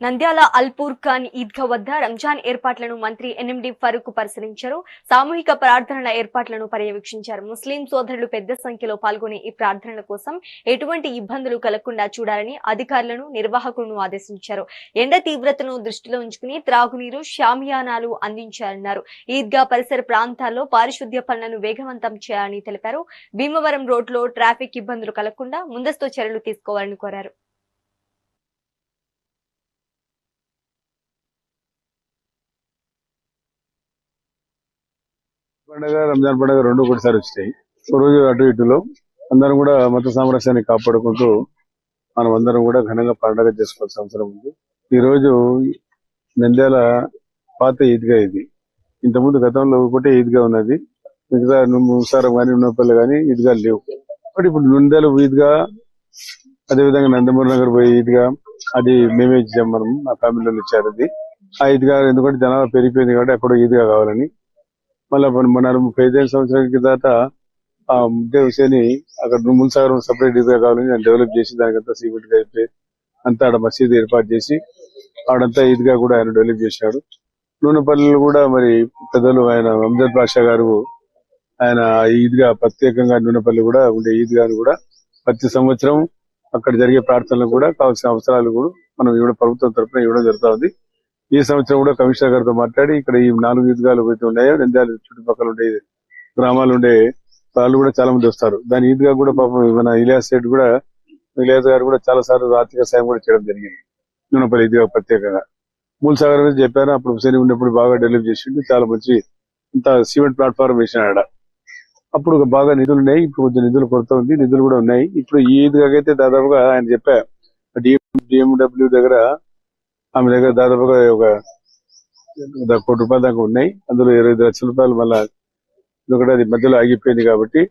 నంద్యాల అల్పూర్ ఖాన్ ఈద్గా వద్ద రంజాన్ ఏర్పాట్లను మంత్రి ఎన్ఎండి ఫరూక్ పరిశీలించారు. సామూహిక ప్రార్థనల ఏర్పాట్లను పర్యవేక్షించారు. ముస్లిం సోదరులు పెద్ద సంఖ్యలో పాల్గొనే ఈ ప్రార్థనల కోసం ఎటువంటి ఇబ్బందులు కలగకుండా చూడాలని అధికారులను, నిర్వాహకులను ఆదేశించారు. ఎండ తీవ్రతను దృష్టిలో ఉంచుకుని త్రాగునీరు, షామియానాలు అందించాలన్నారు. ఈద్గా పరిసర ప్రాంతాల్లో పారిశుద్ధ్య పనులను వేగవంతం చేయాలని తెలిపారు. భీమవరం రోడ్లో ట్రాఫిక్ ఇబ్బందులు కలగకుండా ముందస్తు చర్యలు తీసుకోవాలని కోరారు. పండుగ రంజాన్ పండుగ రెండు ఒకటిసారి వచ్చినాయి. ఒక రోజు అటు ఇటులో అందరం కూడా మత సామరస్యాన్ని కాపాడుకుంటూ మనం అందరం కూడా ఘనంగా పండుగ చేసుకోవాల్సిన అవసరం ఉంది. ఈ రోజు నంద్యాల పాత ఈద్గా ఇది. ఇంతకుముందు గతంలో ఒకటే ఈద్గా ఉన్నది. మిగతా ముసారం కానీ ఉన్నపల్లి కానీ ఈద్గా లేవు. బట్ ఇప్పుడు నంద్యాల ఈద్గా, అదేవిధంగా నందమూరి నగర్ పోయి ఈద్గా అది మేమే ఇచ్చాం. మనం మా ఫ్యామిలీలో ఇచ్చారు. అది ఆ ఈద్గా ఎందుకంటే జనాభా పెరిగిపోయింది కాబట్టి అక్కడ ఈద్గా కావాలని మళ్ళీ మన 35 సంవత్సరాల కిందట ఆ ముద్దే హుసేని అక్కడ మున్సాగరం సపరేట్ ఈద్గా కావాలని దాన్ని డెవలప్ చేసి దానికంతా సిమెంట్ అయిపోయి అంతా ఆడ మసీదు ఏర్పాటు చేసి ఆడంతా ఈద్గా కూడా ఆయన డెవలప్ చేశాడు. నూనెపల్లిలో కూడా మరి పెద్దలు ఆయన అమ్జద్ బాషా గారు ఆయన ఈద్గా ప్రత్యేకంగా నూనెపల్లి కూడా ఉండే ఈద్గాను కూడా ప్రతి సంవత్సరం అక్కడ జరిగే ప్రార్థనలు కూడా కావాల్సిన అవసరాలు కూడా మనం ఇవ్వడం ప్రభుత్వం తరఫున ఇవ్వడం జరుగుతుంది. ఈ సంవత్సరం కూడా కమిషనర్ గారితో మాట్లాడి ఇక్కడ ఈ 4 ఈద్గాలు అయితే ఉన్నాయో నంద్యాల చుట్టుపక్కల ఉండే గ్రామాలు ఉండే వాళ్ళు కూడా చాలా మంది వస్తారు. దాని ఈద్గా కూడా పాపం మన ఇలియాస్ గారు కూడా చాలా సార్లు ఆర్థిక సాయం కూడా చేయడం జరిగింది. నూనెపల్లి ఈద్గా ప్రత్యేకంగా మూలసాగర్ మీద చెప్పారు. అప్పుడు హుసేని ఉన్నప్పుడు బాగా డెవలప్ చేసిండు. చాలా మంచి ఇంత సిమెంట్ ప్లాట్ఫామ్ వేసినాడు. అప్పుడు బాగా నిధులు ఉన్నాయి. ఇప్పుడు కొంచెం నిధులు కొరత ఉంది. నిధులు కూడా ఉన్నాయి. ఇప్పుడు ఈ ఈద్గా అయితే దాదాపుగా ఆయన చెప్పా డిఎండబ్ల్యూ దగ్గర ఆమె దగ్గర దాదాపుగా ఒక 1 కోటి రూపాయల దాకా ఉన్నాయి. అందులో 25 లక్షల రూపాయలు మళ్ళా ఎందుకంటే అది మధ్యలో ఆగిపోయింది కాబట్టి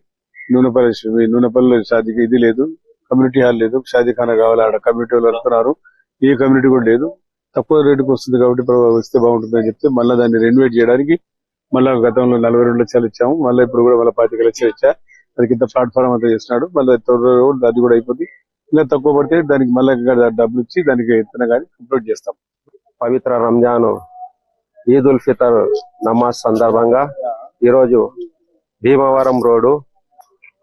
నూనెపల్లిలో షాదీకి ఇది లేదు, కమ్యూనిటీ హాల్ లేదు, షాదీఖానా కావాలి. ఆడ కమ్యూనిటీ వాళ్ళు అనుకున్నారు. ఏ కమ్యూనిటీ కూడా లేదు. తక్కువ రేటుకు వస్తుంది కాబట్టి వస్తే బాగుంటుందని చెప్తే మళ్ళీ దాన్ని రెనోవేట్ చేయడానికి మళ్ళీ గతంలో 42 లక్షలు ఇచ్చాము. మళ్ళీ ఇప్పుడు కూడా మళ్ళీ 25 లక్షలు ఇచ్చా. అది కింద ప్లాట్ఫామ్ అంతా చేస్తున్నాడు. మళ్ళీ అది కూడా అయిపోతుంది. ఇంకా తక్కువ పడితే దానికి మళ్ళీ డబ్బులు ఇచ్చి దానికి కానీ కంప్లీట్ చేస్తాం. పవిత్ర రంజాన్ ఈద్ ఉల్ ఫితర్ నమాజ్ సందర్భంగా ఈరోజు భీమవరం రోడ్డు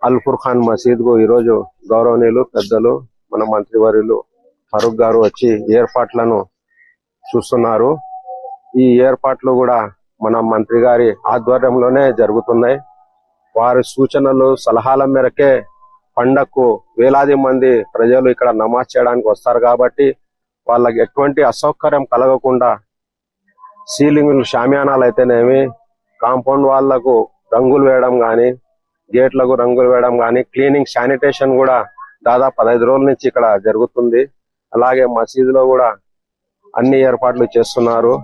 అల్పూర్ ఖాన్ మసీద్ కు ఈరోజు గౌరవనీయులు పెద్దలు మన మంత్రివర్యులు ఫరూక్ గారు వచ్చి ఏర్పాట్లను చూస్తున్నారు. ఈ ఏర్పాట్లు కూడా మన మంత్రి గారి ఆధ్వర్యంలోనే జరుగుతున్నాయి. వారి సూచనలు సలహాల మేరకే పండగకు వేలాది మంది ప్రజలు ఇక్కడ నమాజ్ చేయడానికి వస్తారు కాబట్టి వాళ్ళకి ఎటువంటి అసౌకర్యం కలగకుండా సీలింగ్ షామియానాలు అయితేనేమి, కాంపౌండ్ వాళ్లకు రంగులు వేయడం కానీ, గేట్లకు రంగులు వేయడం కానీ, క్లీనింగ్ శానిటేషన్ కూడా దాదాపు 15 రోజుల నుంచి ఇక్కడ జరుగుతుంది. అలాగే మసీదులో కూడా అన్ని ఏర్పాట్లు చేస్తున్నారు.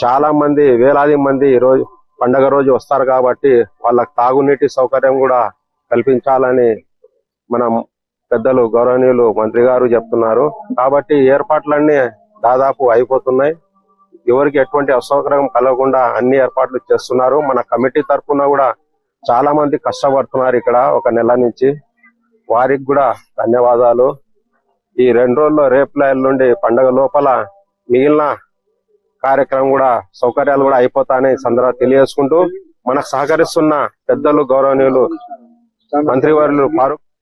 చాలా మంది వేలాది మంది ఈ రోజు పండగ రోజు వస్తారు కాబట్టి వాళ్ళకి తాగునీటి సౌకర్యం కూడా కల్పించాలని మనం పెద్దలు గౌరవనీయులు మంత్రి గారు చెప్తున్నారు. కాబట్టి ఏర్పాట్లన్నీ దాదాపు అయిపోతున్నాయి. ఎవరికి ఎటువంటి అసౌకర్యం కలగకుండా అన్ని ఏర్పాట్లు చేస్తున్నారు. మన కమిటీ తరఫున కూడా చాలా మంది కష్టపడుతున్నారు ఇక్కడ ఒక నెల నుంచి. వారికి కూడా ధన్యవాదాలు. ఈ 2 రోజుల్లో రేపు నుండి పండుగ లోపల మిగిలిన కార్యక్రమం కూడా సౌకర్యాలు కూడా అయిపోతాయని సందర్భంగా తెలియజేసుకుంటూ మనకు సహకరిస్తున్న పెద్దలు గౌరవనీయులు మంత్రివర్యులు ఫారూక్